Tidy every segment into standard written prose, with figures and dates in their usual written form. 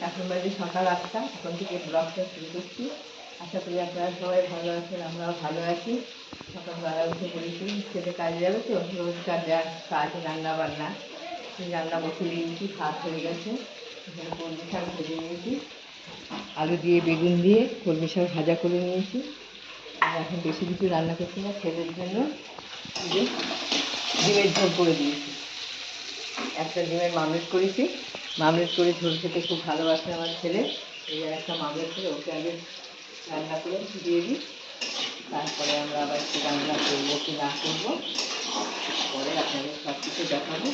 এখন বাজে সকাল 8টা। এখন থেকে ব্লগটা শুরু করছি। আশা করি আপনারা সবাই ভালো আছেন, আমরাও ভালো আছি। সকালবেলা উঠে পড়েছি, ছেলে কাজে যাবে তো, রোজ কাজ রান্না বান্না। রান্না বসিয়ে দিয়েছি, ভাত হয়ে গেছে। এখানে কলমি শাক ভেজে নিয়েছি, আলু দিয়ে বেগুন দিয়ে কলমি শাক ভাজা করে নিয়েছি। আর এখন বেশি কিছু রান্না করছি না, ছেলের জন্য যে ডিমের ঝোল করে দিয়েছি। একটা ডিমের মামলেট করেছি, মামলেট করে ঝোল খেতে খুব ভালোবাসে আমার ছেলে। এই একটা মামলেট করে ওকে আগে রান্না করে দিয়ে দিই, তারপরে আমরা আবার একটু রান্না করবো কি না করবো পরে আপনাদের সব কিছু দেখাবো।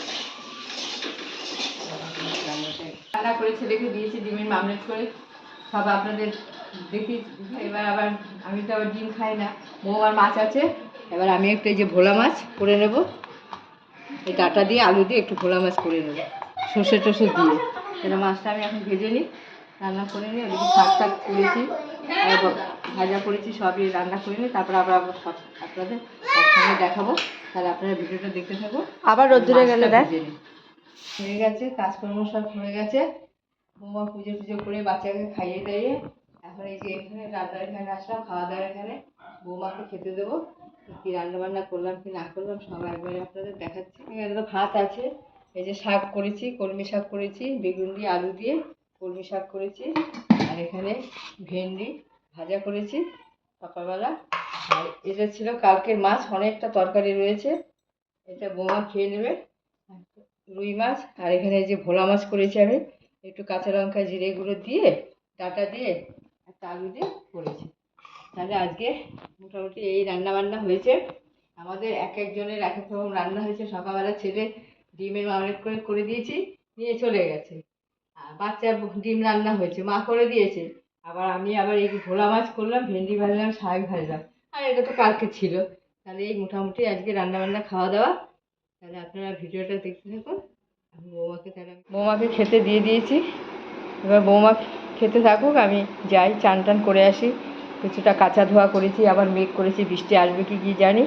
রান্না করে ছেলেকে দিয়েছি ডিমের মামলেট করে, সব আপনাদের দেখি। এবার আবার আমি তো আবার ডিম খাই না, বৌমার মাছ আছে। এবার আমি একটু এই যে ভোলা মাছ করে নেব, এই ডাঁটা দিয়ে আলু দিয়ে একটু ভোলা মাছ করে নেব সর্ষে টসে দিয়ে। সেটা মাছটা আমি এখন ভেজে নিই, রান্না করে নিই। ওদিকে শাক টাক করেছি, ভাজা করেছি, সবই রান্না করে নিই। তারপরে আবার সব আপনাদের একসঙ্গে দেখাবো। তাহলে আপনারা ভিডিওটা দেখতে থাকবো। আবার রোদ্দুরে গেলে দেখ হয়ে গেছে, কাজকর্ম সব হয়ে গেছে। বৌমা পুজো টুজো করে বাচ্চাকে খাইয়ে দাইয়ে এখন এই যে এখানে রান্নার এখানে আসলাম, খাওয়া দাওয়ার এখানে বৌমাকে খেতে দেবো। কী রান্না বান্না করলাম কি না করলাম সব একবারে আপনাদের দেখাচ্ছি। এখানে তো ভাত আছে, এই যে শাক করেছি, কলমি শাক করেছি, বেগুন দিয়ে আলু দিয়ে কলমি শাক করেছি। আর এখানে ভেন্ডি ভাজা করেছি সকালবেলা। আর এটা ছিল কালকের মাছ, অনেকটা তরকারি রয়েছে, এটা বৌমা খেয়ে নেবে। রুই মাছ। আর এখানে যে ভোলা মাছ করেছি আমি, একটু কাঁচা লঙ্কা জিরে গুঁড়ো দিয়ে ডাঁটা দিয়ে একটা আলু দিয়ে করেছি। তাহলে আজকে মোটামুটি এই রান্না বান্না হয়েছে আমাদের। এক একজনের এক এক রকম রান্না হয়েছে। সকালবেলা ছেলে ডিমের মামলেট করে দিয়েছি, নিয়ে চলে গেছে। আর বাচ্চার ডিম রান্না হয়েছে, মা করে দিয়েছে। আবার আমি আবার এই ভোলা মাছ করলাম, ভেন্ডি ভাজলাম, শাক ভাজলাম, আর এটা তো কালকে ছিল। তাহলে এই মোটামুটি আজকে রান্না বান্না খাওয়া দাওয়া। তাহলে আপনারা ভিডিওটা দেখতে থাকুন। আমি বৌমাকে খেতে দিয়ে দিয়েছি, এবার বৌমা খেতে থাকুক, আমি যাই চান টান করে আসি। কিছুটা কাঁচা ধোয়া করেছি, আবার মেঘ করেছি, বৃষ্টি আসবে কি কী জানি।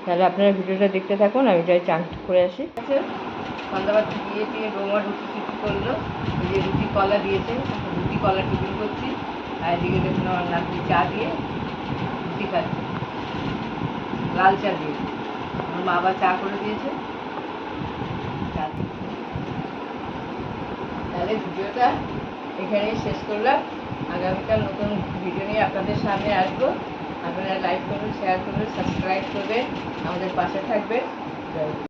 তাহলে আপনারা ভিডিওটা দেখতে থাকুন, আমি যাই চান করে আসি। সন্ধ্যাবাদ দিয়ে বৌমা রুটি টুটি করলো, এই যে রুটি কলা দিয়েছে, রুটি কলা টিফিন করছি। আর এদিকে দেখুন আমার নাতি চা দিয়ে রুটি খাচ্ছে, লাল চা দিয়ে। আমার মা আবার চা করে দিয়েছে। তাহলে ভিডিওটা এখানেই শেষ করলাম। আগামীকাল নতুন ভিডিও নিয়ে আপনাদের সামনে আসবো। আপনারা লাইক করবেন, শেয়ার করবেন, সাবস্ক্রাইব করবেন, আমাদের পাশে থাকবেন।